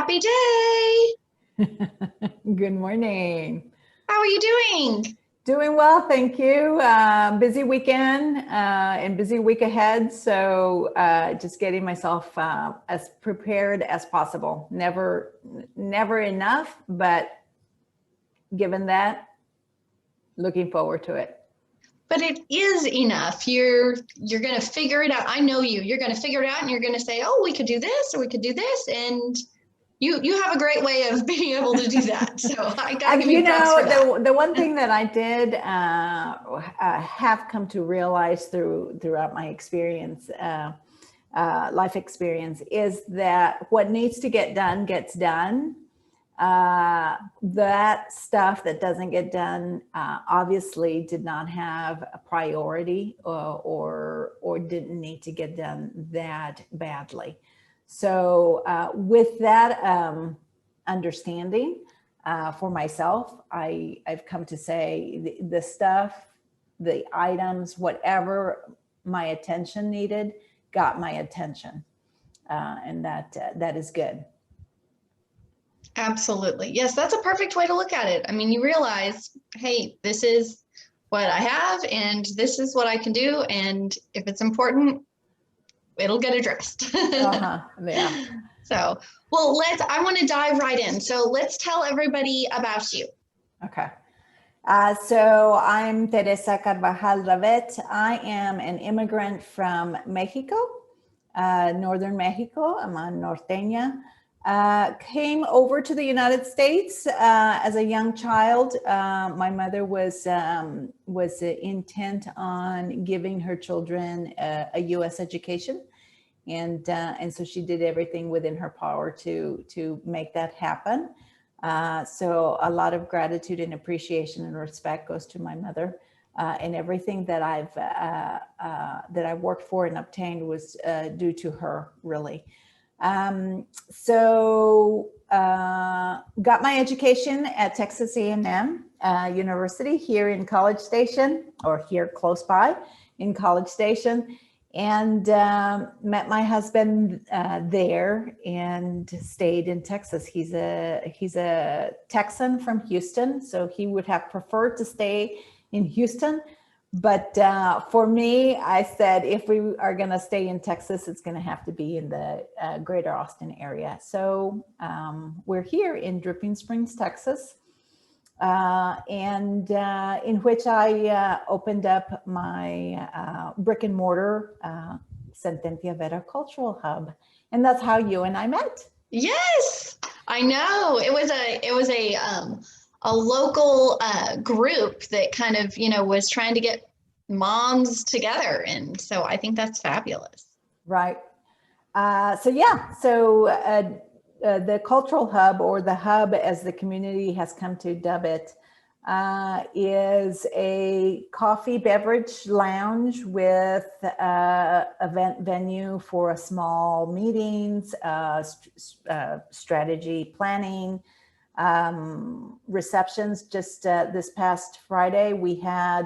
Happy day. Good morning. How are you doing? Doing well, thank you. Busy weekend and busy week ahead. So just getting myself as prepared as possible. Never enough, but given that, looking forward to it. But it is enough. You're going to figure it out. I know you. You're going to figure it out and you're going to say, oh, we could do this or we could do this. And you have a great way of being able to do that. So I got to give you props for that. The one thing that I did have come to realize throughout my experience, life experience, is that what needs to get done gets done. That stuff that doesn't get done obviously did not have a priority or didn't need to get done that badly. So with that understanding for myself, I've come to say the stuff, the items, whatever my attention needed, got my attention, and that is good. Absolutely. Yes, that's a perfect way to look at it. I mean, you realize, hey, this is what I have and this is what I can do. And if it's important, it'll get addressed. Yeah. So, well, I want to dive right in. So let's tell everybody about you. Okay. So I'm Teresa Carbajal Ravet. I am an immigrant from Mexico, northern Mexico. I'm a norteña. Came over to the United States as a young child. My mother was intent on giving her children a U.S. education, and so she did everything within her power to make that happen. So a lot of gratitude and appreciation and respect goes to my mother, and everything that I've worked for and obtained was due to her, really. So got my education at Texas A&M University here in College Station, or here close by in College Station, and met my husband there and stayed in Texas. He's a Texan from Houston, so he would have preferred to stay in Houston. But for me, I said, if we are going to stay in Texas, it's going to have to be in the greater Austin area. So we're here in Dripping Springs, Texas, and in which I opened up my brick and mortar Sententia Vera Cultural Hub. And that's how you and I met. Yes, I know. It was a local group that kind of, was trying to get moms together. And so I think that's fabulous. Right. So the Cultural Hub, or the Hub as the community has come to dub it, is a coffee beverage lounge with event venue for small meetings, strategy planning, receptions. Just this past Friday, we had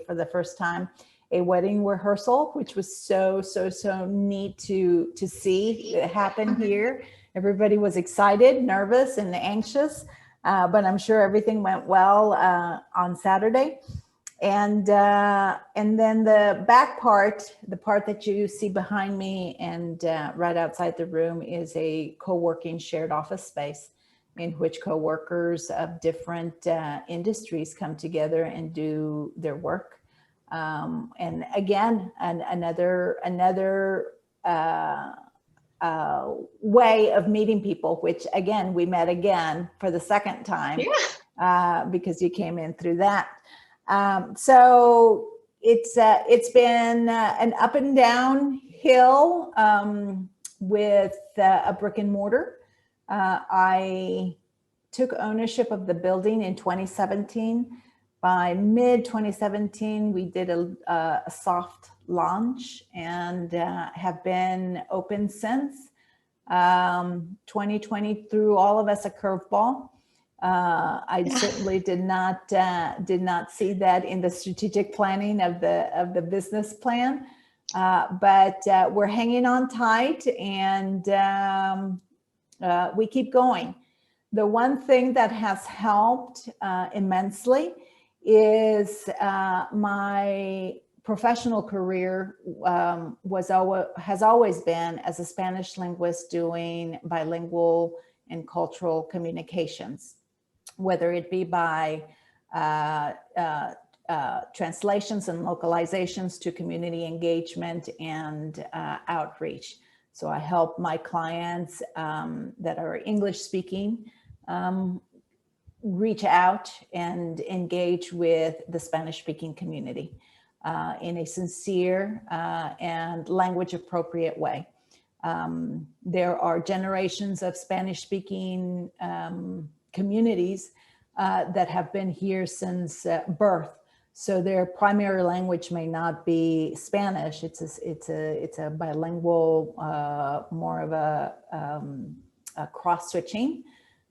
for the first time, a wedding rehearsal, which was so neat to see it happen here. Everybody was excited, nervous, and anxious, but I'm sure everything went well on Saturday. And then the back part, the part that you see behind me and right outside the room, is a co-working shared office space in which co-workers of different industries come together and do their work. And again, another way of meeting people, which again, we met again for the second time, because you came in through that. So it's been an up and down hill with a brick and mortar. I took ownership of the building in 2017. By mid 2017, we did a soft launch and have been open since. 2020 threw all of us a curveball. I certainly did not see that in the strategic planning of the business plan, but we're hanging on tight, and we keep going. The one thing that has helped immensely is my professional career has always been as a Spanish linguist doing bilingual and cultural communications, whether it be by translations and localizations to community engagement and outreach. So I help my clients that are English speaking reach out and engage with the Spanish speaking community in a sincere and language appropriate way. There are generations of Spanish speaking communities that have been here since birth. So their primary language may not be Spanish. It's a bilingual, more of a cross-switching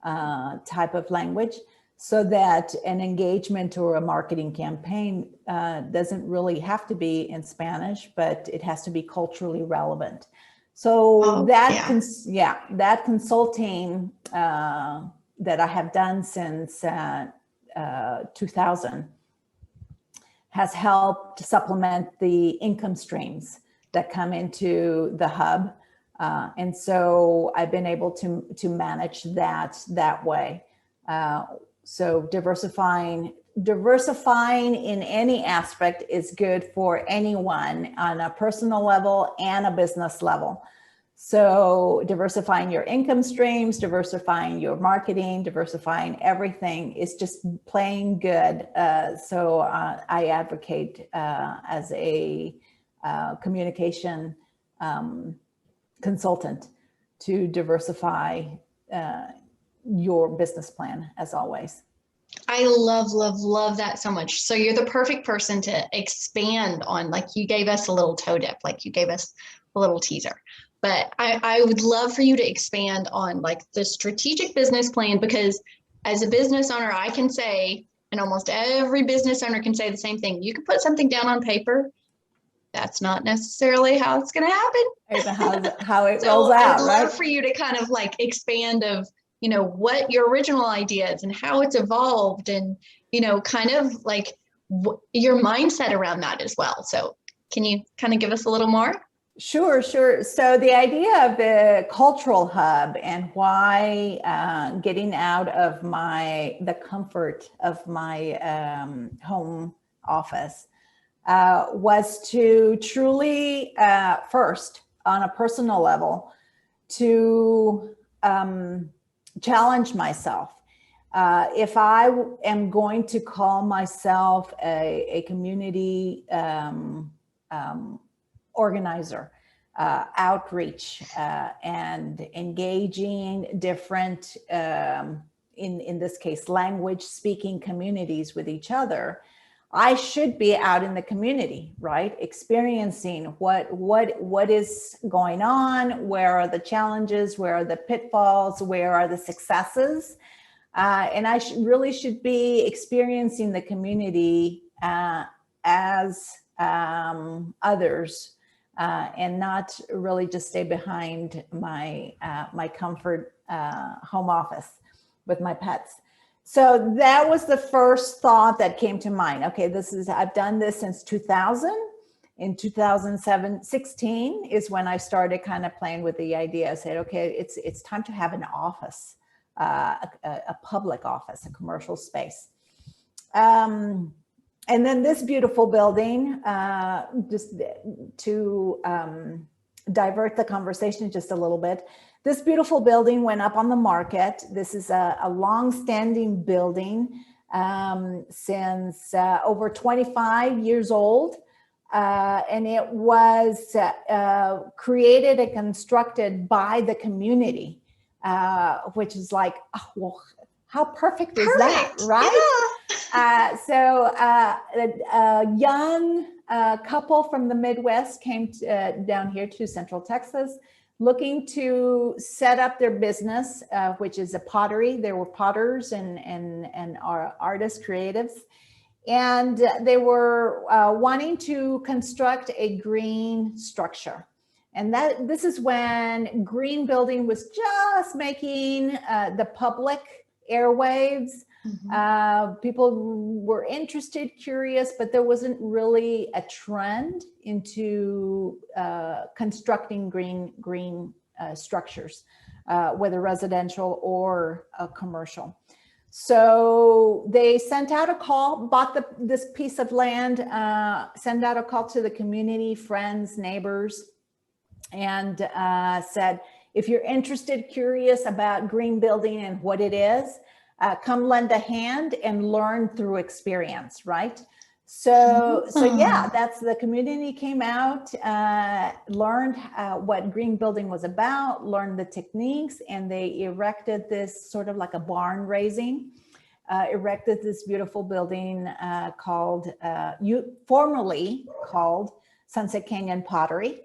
type of language, so that an engagement or a marketing campaign doesn't really have to be in Spanish, but it has to be culturally relevant. So that consulting that I have done since 2000 has helped supplement the income streams that come into the hub. And so I've been able to manage that way. So diversifying in any aspect is good for anyone on a personal level and a business level. So diversifying your income streams, diversifying your marketing, diversifying everything is just plain good. So I advocate as a communication consultant to diversify your business plan, as always. I love that so much. So you're the perfect person to expand on, like you gave us a little toe dip, like you gave us a little teaser. But I would love for you to expand on like the strategic business plan, because as a business owner, I can say, and almost every business owner can say the same thing. You can put something down on paper. That's not necessarily how it's going to happen. How it rolls out, I'd right? love for you to kind of like expand of, you know, what your original idea is and how it's evolved, and, you know, kind of like your mindset around that as well. So can you kind of give us a little more? Sure. So the idea of the cultural hub and why getting out of the comfort of my home office was to truly, first, on a personal level, to challenge myself. If I am going to call myself a community organizer, outreach, and engaging different, in this case, language speaking communities with each other, I should be out in the community, right? Experiencing what is going on, where are the challenges, where are the pitfalls, where are the successes, and I really should be experiencing the community as others. And not really just stay behind my comfort home office with my pets. So that was the first thought that came to mind. Okay, I've done this since 2000. In 2016 is when I started kind of playing with the idea. I said, okay, it's time to have an office, a public office, a commercial space. And then this beautiful building, just to divert the conversation just a little bit, this beautiful building went up on the market. This is a long-standing building since over 25 years old. And it was created and constructed by the community, which is like, oh, well, how perfect is that, right? Yeah. So a young couple from the Midwest came down here to Central Texas, looking to set up their business, which is a pottery. There were potters and artists, creatives, and they were wanting to construct a green structure. And this is when green building was just making the public airwaves. People were interested, curious, but there wasn't really a trend into constructing green structures, whether residential or commercial. So they sent out a call, bought this piece of land, sent out a call to the community, friends, neighbors, and said, if you're interested, curious about green building and what it is, come lend a hand and learn through experience, right? So yeah, that's the community came out, learned what green building was about, learned the techniques, and they erected this sort of like a barn raising, erected this beautiful building formerly called Sunset Canyon Pottery.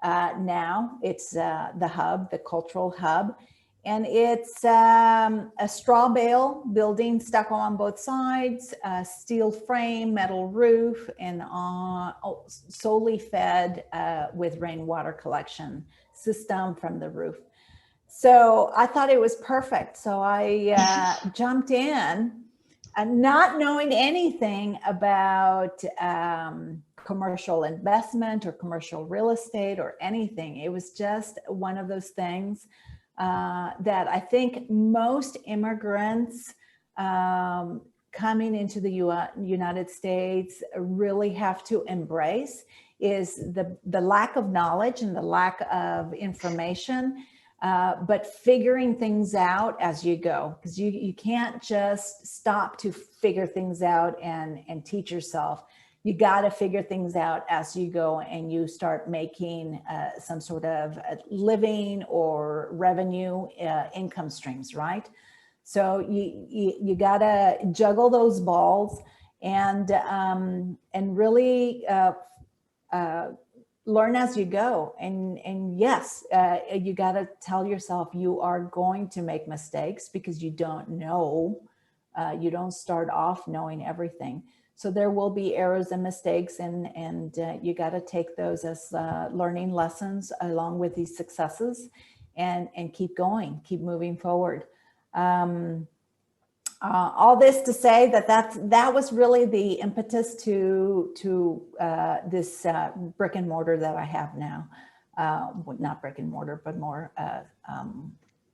Now it's the hub, the cultural hub. And it's a straw bale building, stucco on both sides, steel frame, metal roof, and solely fed with rainwater collection system from the roof. So I thought it was perfect. So I jumped in, not knowing anything about commercial investment or commercial real estate or anything. It was just one of those things that I think most immigrants coming into the United States really have to embrace, is the lack of knowledge and the lack of information, but figuring things out as you go, because you can't just stop to figure things out and teach yourself. You got to figure things out as you go, and you start making some sort of living or revenue income streams, right? So you got to juggle those balls and really learn as you go. And yes, you got to tell yourself you are going to make mistakes, because you don't know. You don't start off knowing everything. So there will be errors and mistakes, and you got to take those as learning lessons along with these successes, and keep going, keep moving forward. All this to say that was really the impetus to this brick and mortar that I have now. Not brick and mortar, but more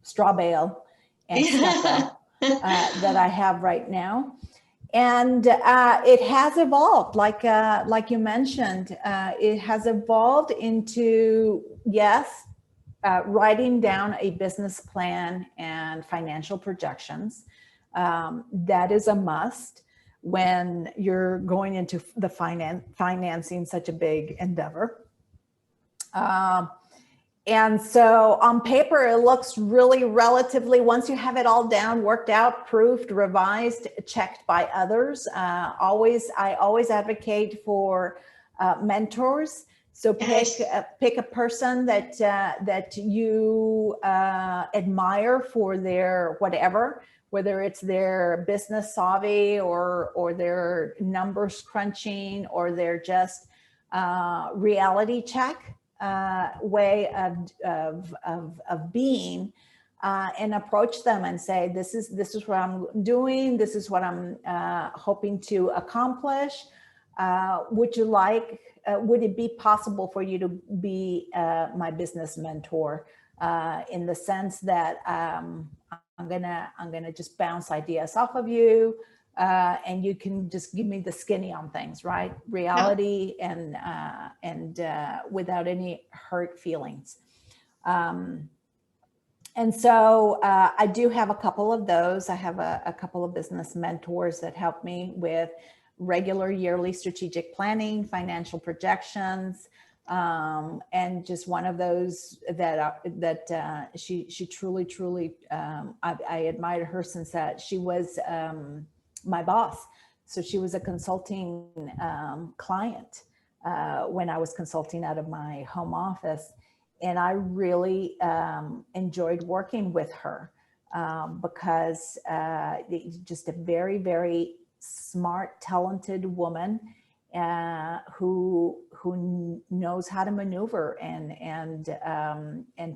straw bale and stucco that I have right now. And it has evolved, like you mentioned, it has evolved into, yes, writing down a business plan and financial projections. That is a must when you're going into the financing such a big endeavor. And so on paper, it looks really relatively, once you have it all down, worked out, proofed, revised, checked by others. I always advocate for mentors. So pick a person that you admire for their whatever, whether it's their business savvy or their numbers crunching or their just reality check way of being, and approach them and say, this is what I'm doing, this is what I'm hoping to accomplish. Would it be possible for you to be my business mentor, in the sense that I'm gonna just bounce ideas off of you, and you can just give me the skinny on things, right? Reality, and without any hurt feelings. And so I do have a couple of those. I have a couple of business mentors that help me with regular yearly strategic planning, financial projections, and just one of those that she truly I admired her since that she was my boss. So she was a consulting client when I was consulting out of my home office, and I really enjoyed working with her because just a very, very smart, talented woman. who knows how to maneuver and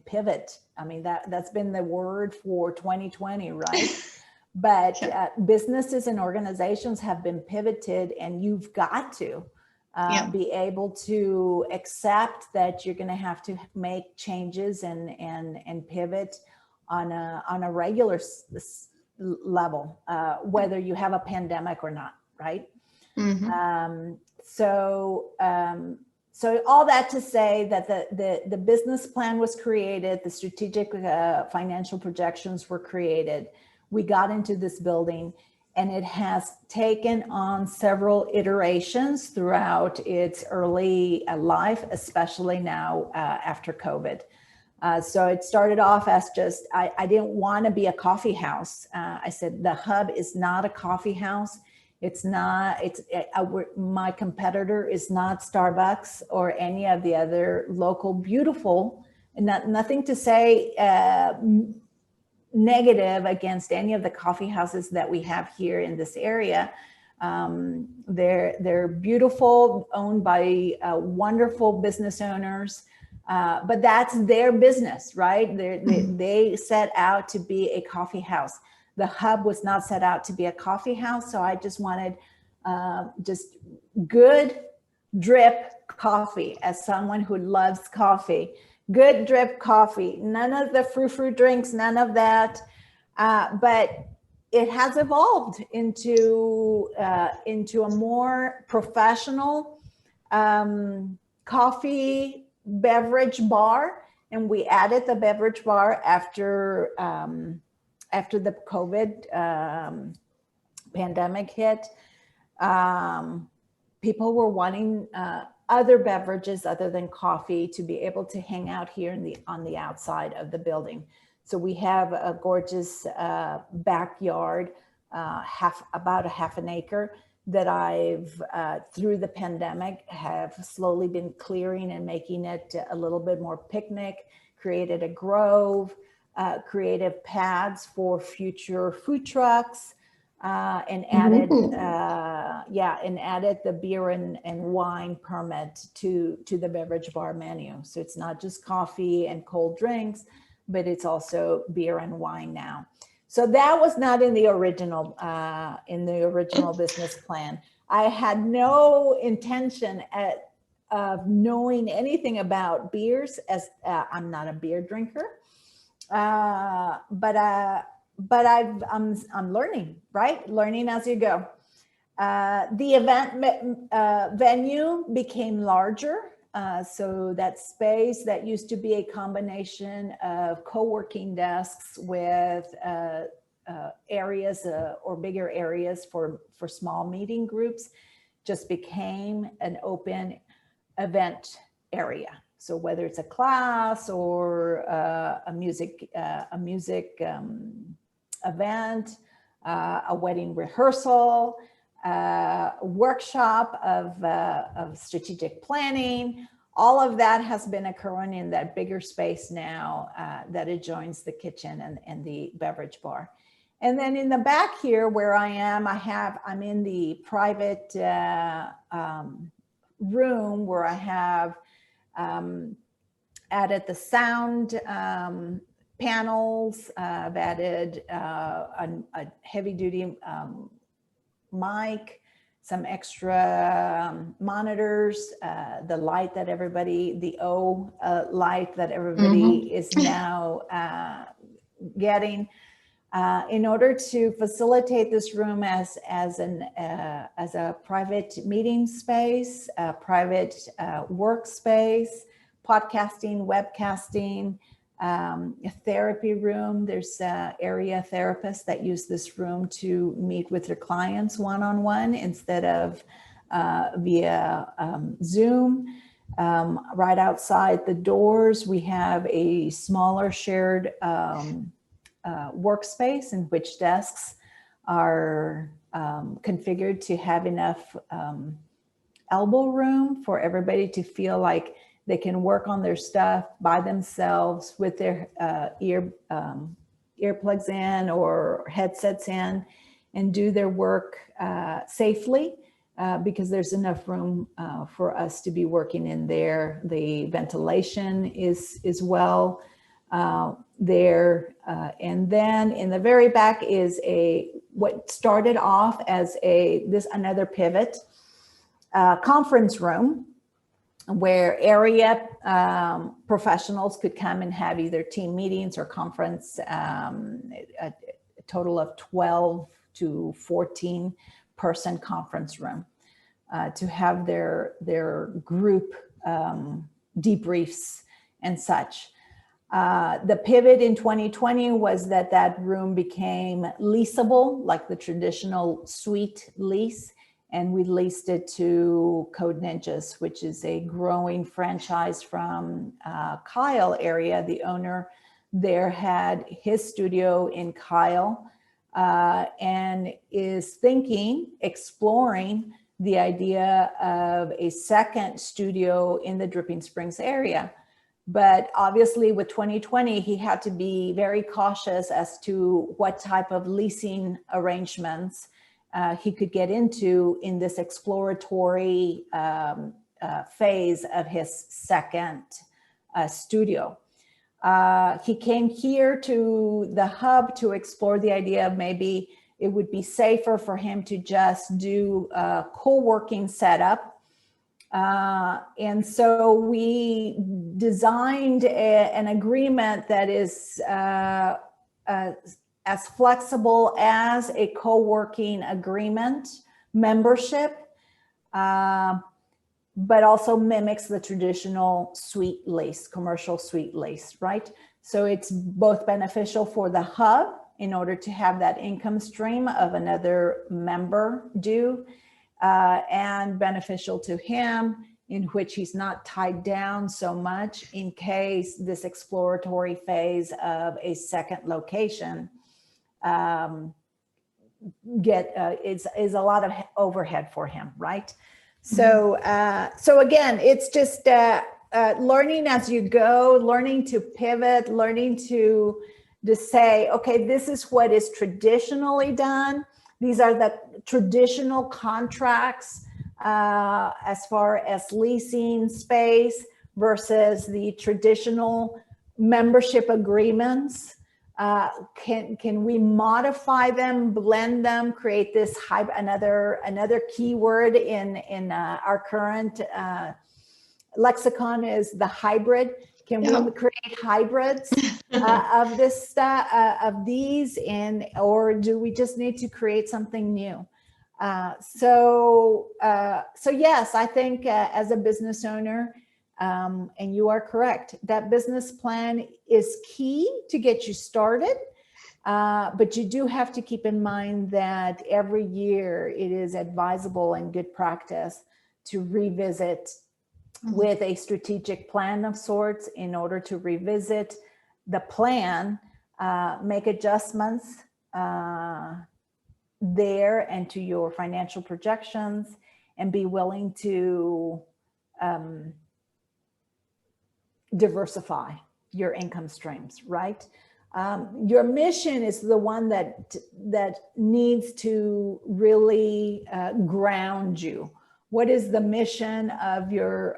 pivot. I mean, that's been the word for 2020, right? But businesses and organizations have been pivoted, and you've got to be able to accept that you're going to have to make changes and pivot on a regular level, whether you have a pandemic or not, right? Mm-hmm. So all that to say that the business plan was created, the strategic financial projections were created. We got into this building, and it has taken on several iterations throughout its early life, especially now after COVID. So it started off as just, I didn't want to be a coffee house. I said, the hub is not a coffee house. It's not, my competitor is not Starbucks or any of the other local beautiful, and nothing to say negative against any of the coffee houses that we have here in this area. They're beautiful, owned by wonderful business owners, but that's their business, right? They set out to be a coffee house. The hub was not set out to be a coffee house, so I just wanted just good drip coffee. As someone who loves coffee, good drip coffee, none of the frou-frou drinks, none of that. But it has evolved into a more professional coffee beverage bar, and we added the beverage bar after the COVID pandemic hit. People were wanting other beverages other than coffee to be able to hang out here on the outside of the building. So we have a gorgeous backyard, about a half an acre, that I've, through the pandemic, have slowly been clearing and making it a little bit more picnic, created a grove, creative pads for future food trucks, and added the beer and wine permit to the beverage bar menu. So it's not just coffee and cold drinks, but it's also beer and wine now. So that was not in the original business plan. I had no intention of knowing anything about beers, as I'm not a beer drinker. But I'm learning, right? Learning as you go. The event venue became larger. So that space that used to be a combination of co-working desks with areas or bigger areas for small meeting groups just became an open event area. So whether it's a class or a music event, a wedding rehearsal, a workshop of strategic planning, all of that has been occurring in that bigger space now that adjoins the kitchen and the beverage bar. And then in the back here where I am, I'm in the private room where I have added the sound panels. I've added a heavy duty mic, some extra monitors, the light that everybody, the O light that everybody is now getting. In order to facilitate this room as a private meeting space, a private workspace, podcasting, webcasting, a therapy room. There's area therapists that use this room to meet with their clients one-on-one instead of via Zoom. Right outside the doors, we have a smaller shared workspace in which desks are configured to have enough elbow room for everybody to feel like they can work on their stuff by themselves with their earplugs in or headsets in and do their work safely because there's enough room for us to be working in there. The ventilation is well there. And then in the very back is what started off as another pivot conference room, where area professionals could come and have either team meetings or conference, a total of 12 to 14 person conference room to have their group debriefs and such. The pivot in 2020 was that room became leasable, like the traditional suite lease, and we leased it to Code Ninjas, which is a growing franchise from Kyle area. The owner there had his studio in Kyle and is exploring the idea of a second studio in the Dripping Springs area. But obviously with 2020, he had to be very cautious as to what type of leasing arrangements he could get into in this exploratory phase of his second studio. He came here to the hub to explore the idea of maybe it would be safer for him to just do a co-working setup. And so we designed an agreement that is as flexible as a co-working agreement membership, but also mimics the traditional suite lease, commercial suite lease, right? So it's both beneficial for the hub in order to have that income stream of another member due, and beneficial to him in which he's not tied down so much in case this exploratory phase of a second location is a lot of overhead for him, right? So so again, it's just learning as you go, learning to pivot, learning to say, okay, this is what is traditionally done. These are the traditional contracts as far as leasing space versus the traditional membership agreements. Can we modify them, blend them, create this another keyword in our current lexicon is the hybrid. Can we create hybrids of this of these, or do we just need to create something new? So yes, I think as a business owner, and you are correct, that business plan is key to get you started. But you do have to keep in mind that every year it is advisable and good practice to revisit with a strategic plan of sorts in order to revisit the plan, make adjustments there and to your financial projections, and be willing to diversify your income streams, right? Your mission is the one that needs to really ground you. What is the mission of your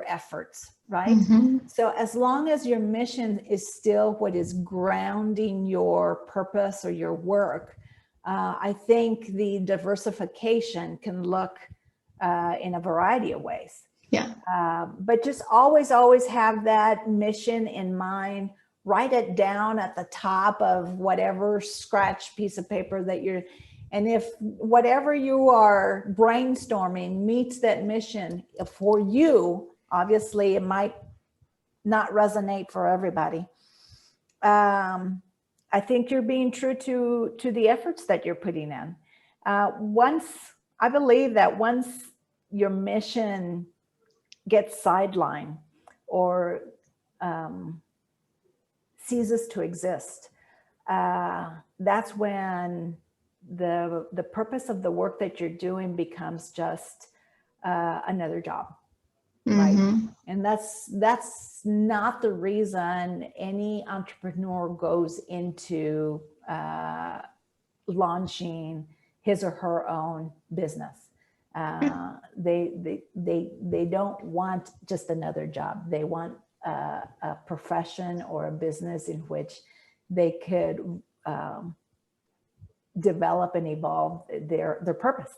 efforts, right? So as long as your mission is still what is grounding your purpose or your work, I think the diversification can look in a variety of ways. Yeah. But just always have that mission in mind. Write it down at the top of whatever scratch piece of paper that you're, and if whatever you are brainstorming meets that mission for you, obviously it might not resonate for everybody. I think you're being true to the efforts that you're putting in. I believe that once your mission gets sidelined or ceases to exist, that's when the purpose of the work that you're doing becomes just another job, right? And that's not the reason any entrepreneur goes into launching his or her own business. They don't want just another job. They want a profession or a business in which they could develop and evolve their purpose.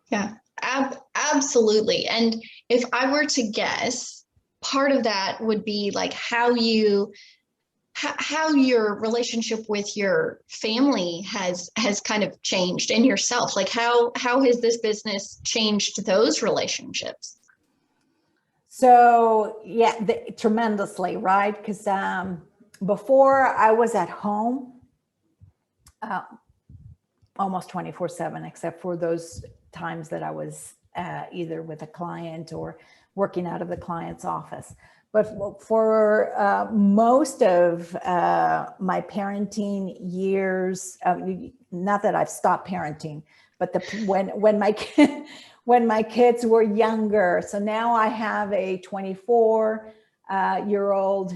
Yeah, absolutely. And if I were to guess, part of that would be like how your relationship with your family has kind of changed, and yourself. Like how has this business changed those relationships? So yeah, tremendously, right? Because before I was at home almost 24/7, except for those times that I was either with a client or working out of the client's office. But for most of my parenting years, not that I've stopped parenting, but when my kids were younger. So now I have a 24-year-old,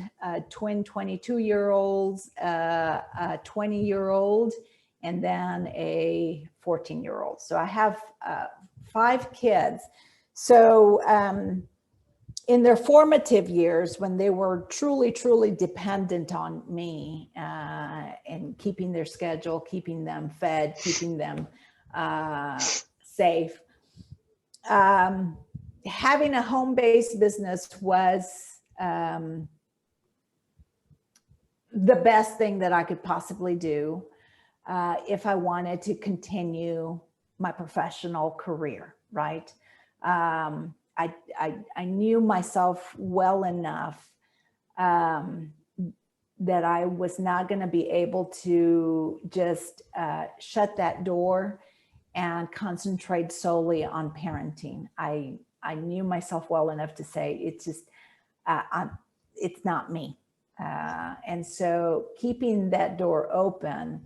twin 22-year-olds, a 20-year-old, and then a 14-year-old. So I have 5 kids. So in their formative years, when they were truly, truly dependent on me and keeping their schedule, keeping them fed, keeping them safe, having a home-based business was the best thing that I could possibly do if I wanted to continue my professional career, right? I knew myself well enough that I was not going to be able to just shut that door and concentrate solely on parenting. I knew myself well enough to say it's just it's not me, and so keeping that door open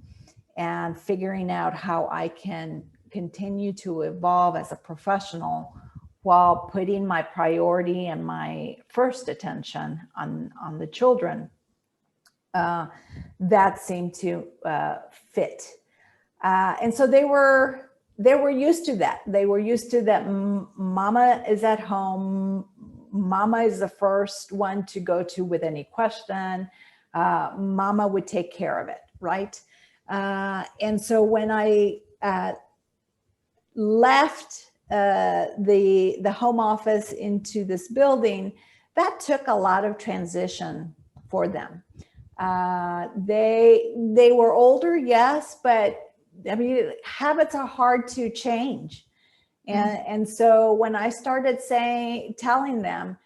and figuring out how I can continue to evolve as a professional while putting my priority and my first attention on the children, that seemed to fit. And so they were used to that. They were used to that. Mama is at home. Mama is the first one to go to with any question. Mama would take care of it, right? And so when I left the home office into this building, that took a lot of transition for them. They were older, yes, but I mean, habits are hard to change. And so when I started telling them,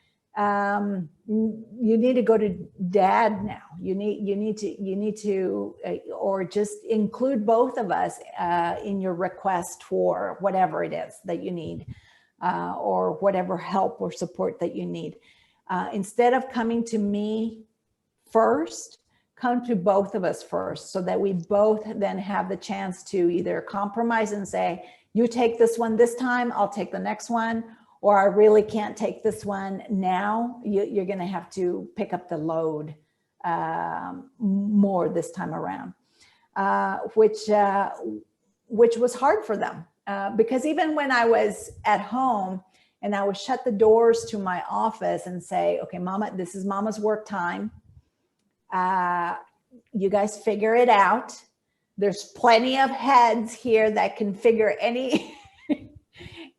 you need to go to dad now. You need to, or just include both of us in your request for whatever it is that you need, or whatever help or support that you need. Instead of coming to me first, come to both of us first, so that we both then have the chance to either compromise and say, you take this one this time, I'll take the next one, or I really can't take this one now. You're going to have to pick up the load more this time around, which was hard for them, because even when I was at home and I would shut the doors to my office and say, okay, Mama, this is Mama's work time. You guys figure it out. There's plenty of heads here that can figure any,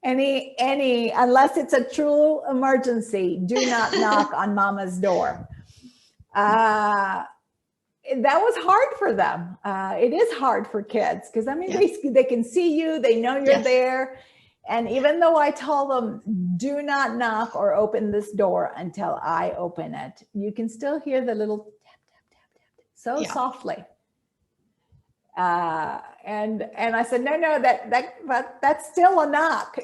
unless it's a true emergency, do not knock on Mama's door. That was hard for them. It is hard for kids, because I mean, they can see you, they know you're there. And even though I told them, do not knock or open this door until I open it, you can still hear the little tap, tap, tap, tap, so softly. And I said, no, that's still a knock.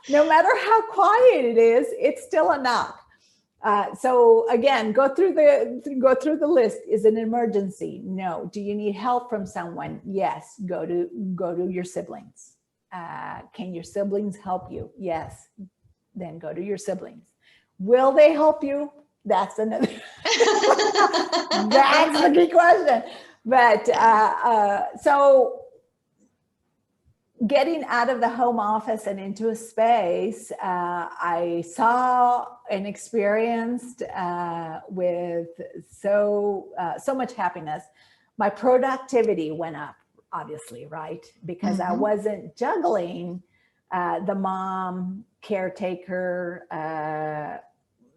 No matter how quiet it is, it's still a knock. So again, go through the list. Is it an emergency? No. Do you need help from someone? Yes. Go to your siblings. Can your siblings help you? Yes. Then go to your siblings. Will they help you? That's another. That's the key question. But so getting out of the home office and into a space, I saw and experienced with so much happiness. My productivity went up, obviously, right? Because I wasn't juggling the mom caretaker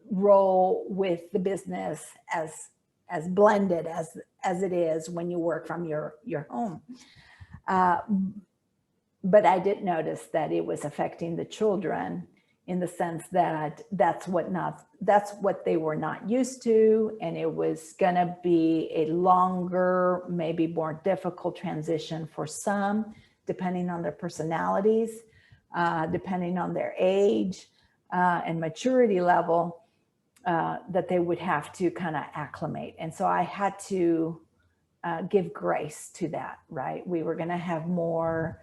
role with the business as blended as it is when you work from your home. But I did notice that it was affecting the children in the sense that that's what they were not used to, and it was gonna be a longer, maybe more difficult transition for some, depending on their personalities, depending on their age and maturity level, that they would have to kind of acclimate. And so I had to give grace to that, right? We were gonna have more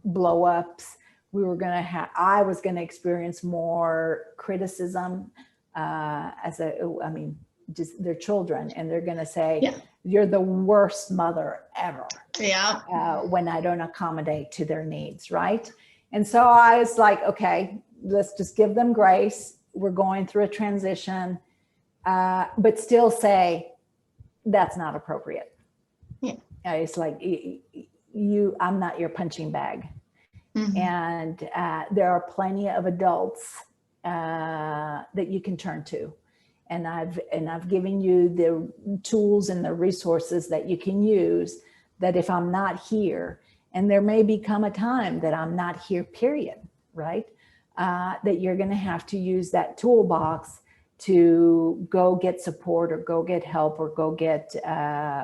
blow ups. I was going to experience more criticism just their children. And they're going to say, you're the worst mother ever. Yeah. When I don't accommodate to their needs. Right. And so I was like, okay, let's just give them grace. We're going through a transition, but still say that's not appropriate. Yeah. It's like, I'm not your punching bag. And there are plenty of adults that you can turn to. And I've given you the tools and the resources that you can use, that if I'm not here, and there may become a time that I'm not here, period, right? That you're going to have to use that toolbox to go get support or go get help or go get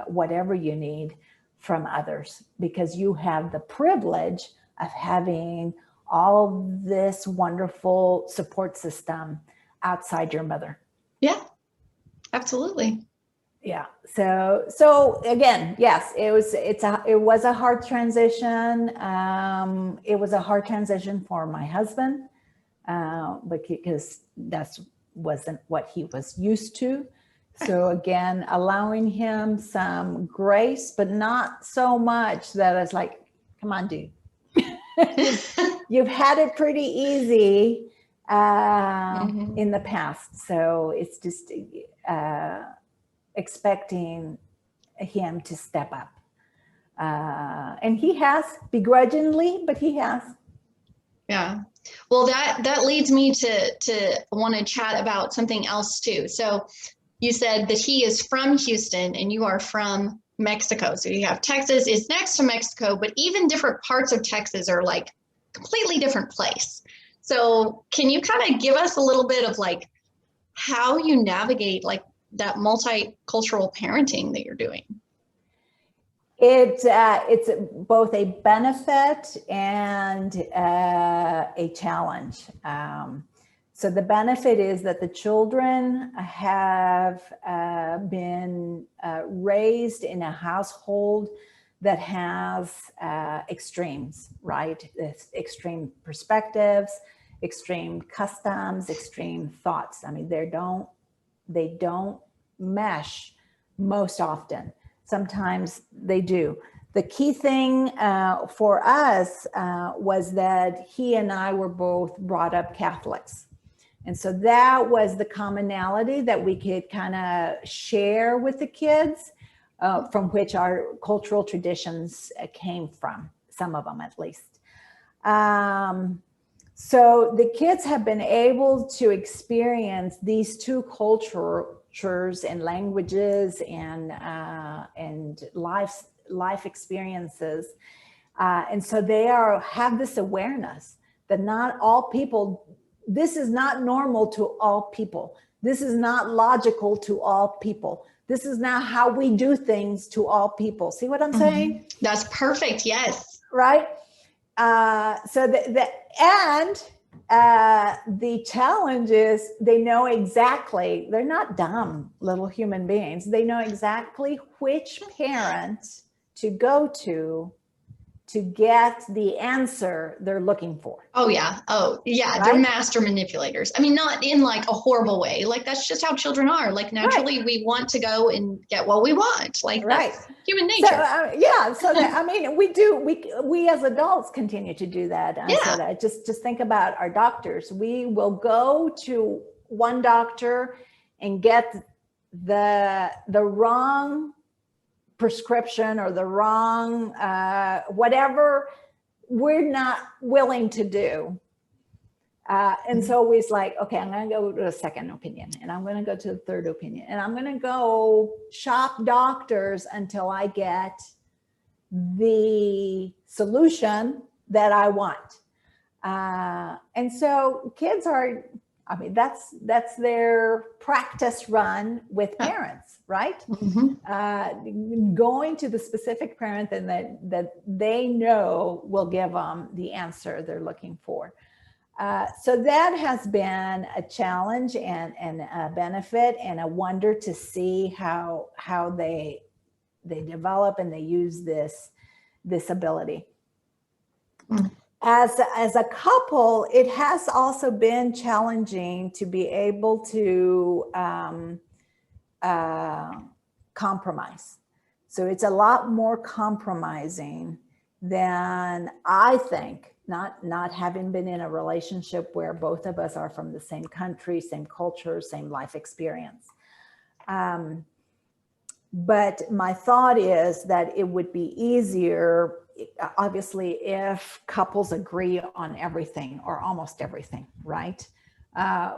whatever you need from others, because you have the privilege of having all this wonderful support system outside your mother. Yeah, absolutely. Yeah. So again, yes, it was a hard transition. It was a hard transition for my husband, because that wasn't what he was used to. So again, allowing him some grace, but not so much that it's like, come on, dude. You've had it pretty easy in the past. So it's just expecting him to step up. And he has, begrudgingly, but he has. Yeah. Well, that leads me to want to chat about something else too. So you said that he is from Houston and you are from Mexico. So you have Texas is next to Mexico, but even different parts of Texas are like completely different place. So can you kind of give us a little bit of like how you navigate like that multicultural parenting that you're doing? It's both a benefit and a challenge. So the benefit is that the children have been raised in a household that has extremes, right? It's extreme perspectives, extreme customs, extreme thoughts. I mean, they don't mesh most often. Sometimes they do. The key thing for us was that he and I were both brought up Catholics. And so that was the commonality that we could kind of share with the kids, from which our cultural traditions came from, some of them at least. So the kids have been able to experience these two cultures and languages and life experiences. And so they have this awareness that not all people, this is not normal to all people. This is not logical to all people. This is not how we do things to all people. See what I'm saying? That's perfect. Yes. Right. So the challenge is they know exactly, they're not dumb little human beings. They know exactly which parent to go to to get the answer they're looking for. Oh yeah. Oh yeah. Right? They're master manipulators. I mean, not in like a horrible way. Like that's just how children are. Like naturally we want to go and get what we want. Like that's human nature. So, yeah. So that, I mean, we as adults continue to do that. So that just think about our doctors. We will go to one doctor and get the wrong prescription or the wrong whatever we're not willing to do. And so it's like, okay, I'm going to go to a second opinion, and I'm going to go to the third opinion, and I'm going to go shop doctors until I get the solution that I want. And so kids are, I mean, that's their practice run with parents, right? Going to the specific parent and that they know will give them the answer they're looking for. So that has been a challenge and a benefit and a wonder to see how they develop and they use this ability. As a couple, it has also been challenging to be able to compromise. So it's a lot more compromising than I think, not having been in a relationship where both of us are from the same country, same culture, same life experience. But my thought is that it would be easier, obviously, if couples agree on everything or almost everything, right?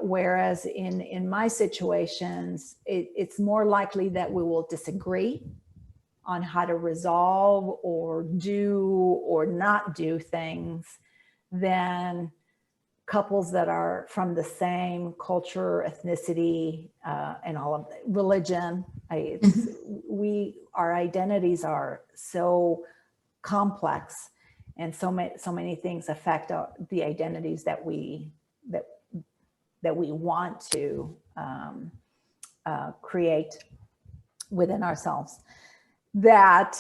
Whereas in my situations, it's more likely that we will disagree on how to resolve or do or not do things than couples that are from the same culture, ethnicity, and all of religion. Our identities are so complex, and so many things affect the identities that we want to create within ourselves. That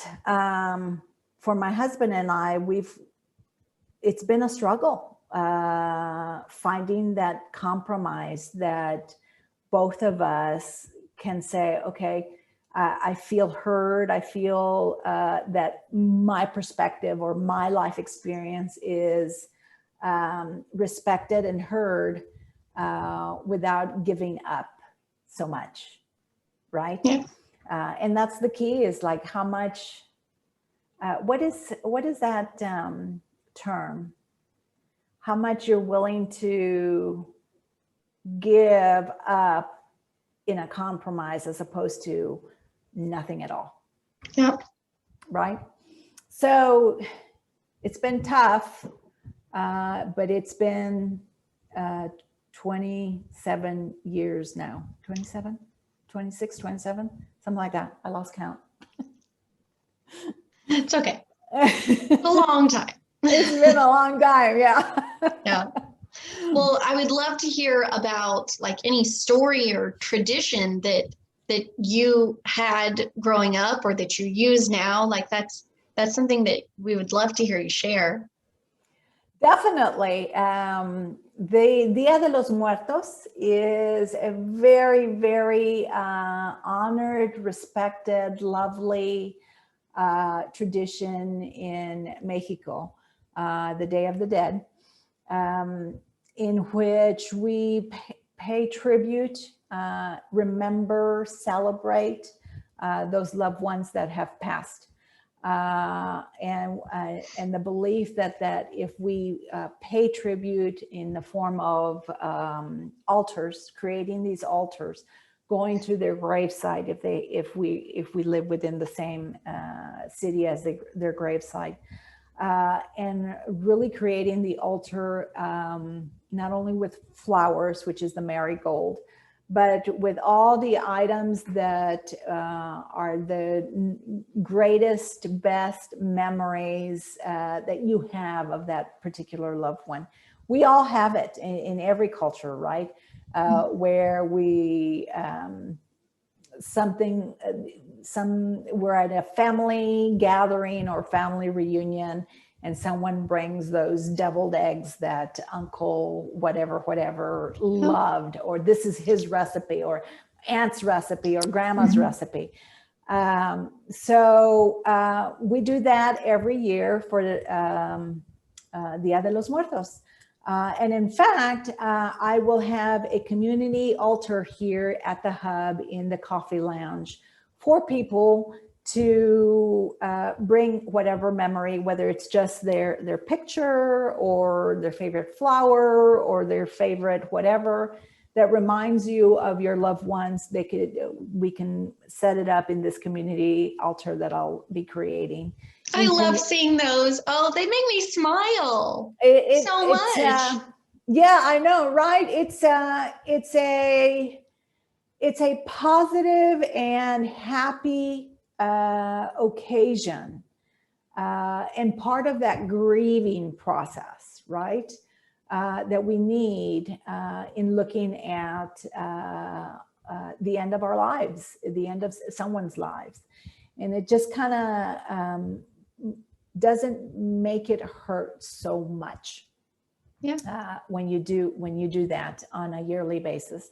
for my husband and I, it's been a struggle finding that compromise that both of us can say, okay, I feel heard. I feel that my perspective or my life experience is respected and heard without giving up so much, right? Yeah. And that's the key, is like how much, what is that term? How much you're willing to give up in a compromise as opposed to nothing at all. Yep. Right? So it's been tough, but it's been 27 years now. 27, 26, 27, something like that. I lost count. It's okay. It's a long time. It's been a long time. Yeah. Yeah. Well, I would love to hear about like any story or tradition that you had growing up or that you use now. Like that's something that we would love to hear you share. Definitely. The Dia De Los Muertos is a very, very honored, respected, lovely tradition in Mexico, the Day of the Dead, in which we pay tribute, remember, celebrate those loved ones that have passed. And the belief that if we pay tribute in the form of altars, creating these altars, going to their gravesite if we live within the same city as their gravesite, and really creating the altar not only with flowers, which is the marigold, but with all the items that are the greatest, best memories that you have of that particular loved one. We all have it in every culture, right? Where we, something, we're at a family gathering or family reunion, and someone brings those deviled eggs that Uncle whatever loved, or this is his recipe, or aunt's recipe, or grandma's recipe. So we do that every year for Dia de los Muertos. And in fact, I will have a community altar here at the hub in the coffee lounge for people to bring whatever memory, whether it's just their picture or their favorite flower or their favorite whatever that reminds you of your loved ones. We can set it up in this community altar that I'll be creating. I love seeing those. Oh, they make me smile so much. Yeah, I know, right? It's a positive and happy occasion, and part of that grieving process, right? That we need in looking at the end of our lives, the end of someone's lives. And it just kind of doesn't make it hurt so much. Yeah. When you do that on a yearly basis.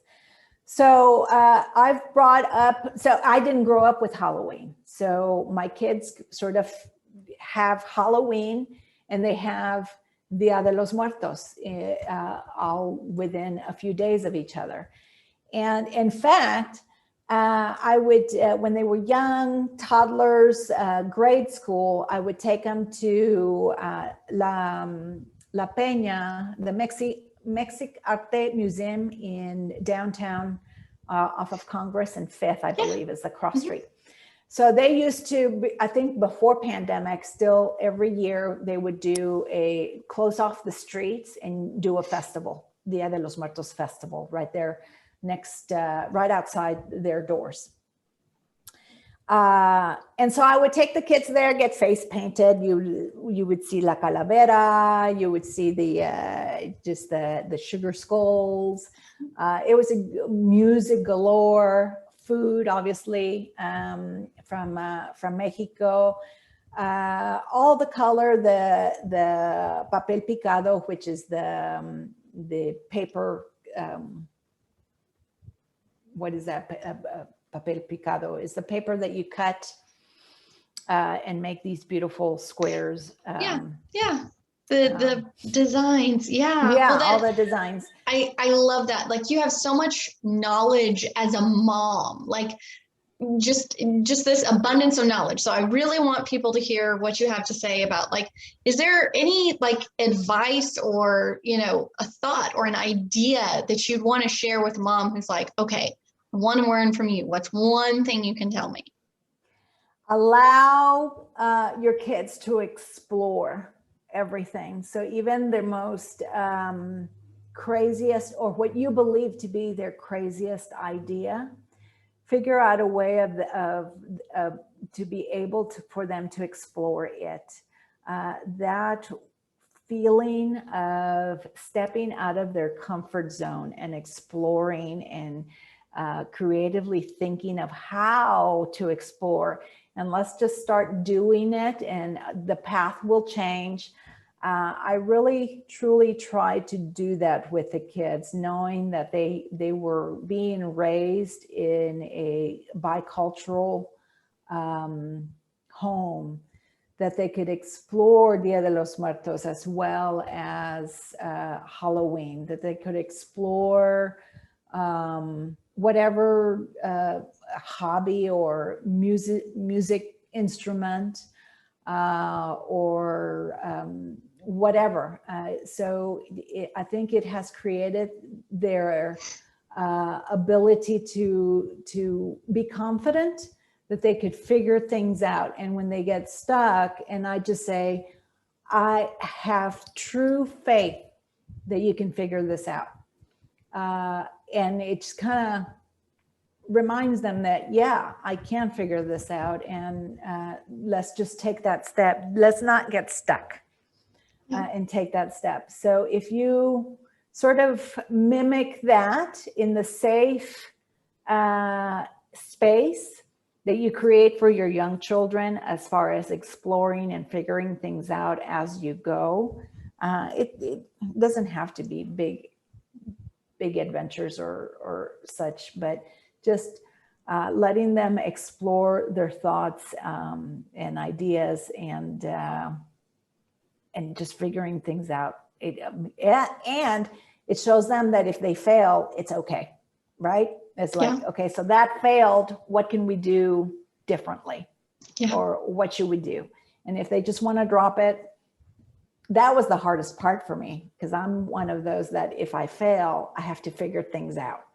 So I've brought up, so I didn't grow up with Halloween. So my kids sort of have Halloween and they have Dia de los Muertos all within a few days of each other. And in fact, I would, when they were young, toddlers, grade school, I would take them to La Peña, the Mexic Arte Museum in downtown off of Congress and Fifth, I believe, is the cross street. So they used to, I think before pandemic, still every year they would close off the streets and do a festival, Dia de los Muertos festival, right there next, right outside their doors. And so I would take the kids there, get face painted. You would see La Calavera, you would see just the sugar skulls. It was a music galore, food, obviously, from Mexico. All the color, the papel picado, which is the paper, what is that? Papel picado is the paper that you cut and make these beautiful squares. The designs. Yeah. Yeah, all the designs. I love that. Like, you have so much knowledge as a mom, like just this abundance of knowledge. So I really want people to hear what you have to say about, like, is there any like advice or, a thought or an idea that you'd want to share with a mom who's like, okay, I want to learn from you. What's one thing you can tell me? Allow your kids to explore everything. So even their most craziest, or what you believe to be their craziest idea, figure out a way of to be able for them to explore it. That feeling of stepping out of their comfort zone and exploring and creatively thinking of how to explore, and let's just start doing it and the path will change. I really truly tried to do that with the kids, knowing that they were being raised in a bicultural home, that they could explore Dia de los Muertos as well as Halloween, that they could explore whatever hobby or music instrument or whatever. So I think it has created their ability to be confident that they could figure things out. And when they get stuck, and I just say, I have true faith that you can figure this out. And it's kind of reminds them that, yeah, I can figure this out. And let's just take that step. Let's not get stuck and take that step. So if you sort of mimic that in the safe space that you create for your young children as far as exploring and figuring things out as you go. It doesn't have to be big adventures or such, but just letting them explore their thoughts and ideas and just figuring things out. And it shows them that if they fail, it's okay, right? It's like, okay, so that failed. What can we do differently? Yeah. Or what should we do? And if they just want to drop it, that was the hardest part for me, because I'm one of those that if I fail, I have to figure things out.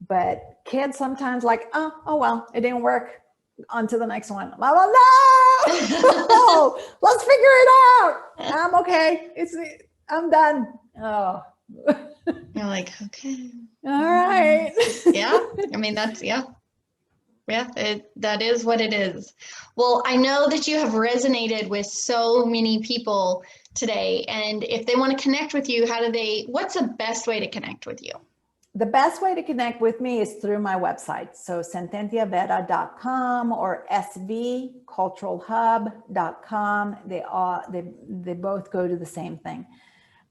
But kids sometimes like, oh well, it didn't work. On to the next one. I'm like, no, let's figure it out. I'm okay. I'm done. Oh. You're like, okay. All right. Yeah. I mean, that's, yeah, that is what it is. Well, I know that you have resonated with so many people today. And if they want to connect with you, what's the best way to connect with you? The best way to connect with me is through my website. So sententiavera.com or svculturalhub.com. They both go to the same thing.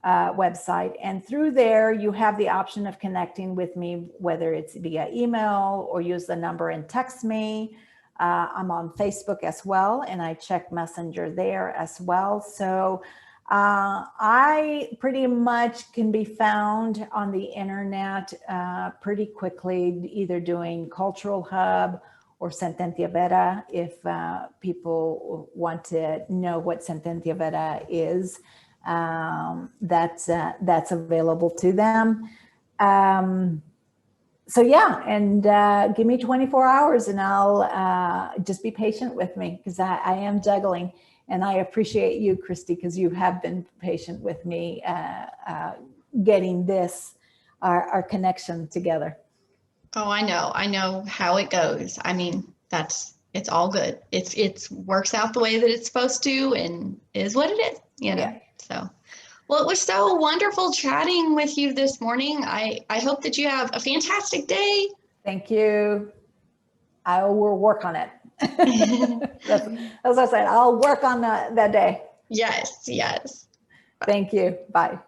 Website, and through there you have the option of connecting with me, whether it's via email or use the number and text me. I'm on Facebook as well, and I check Messenger there as well. So I pretty much can be found on the internet pretty quickly, either doing Cultural Hub or Sententia Vera, if people want to know what Sententia Vera is. That's available to them. So yeah, and give me 24 hours and I'll just be patient with me, because I am juggling, and I appreciate you, Christy, because you have been patient with me getting our connection together. Oh, I know how it goes. I mean, it's all good. It's works out the way that it's supposed to, and is what it is, Yeah. So, well, it was so wonderful chatting with you this morning. I hope that you have a fantastic day. Thank you. I will work on it. As I said, I'll work on that day. Yes. Thank you. Bye.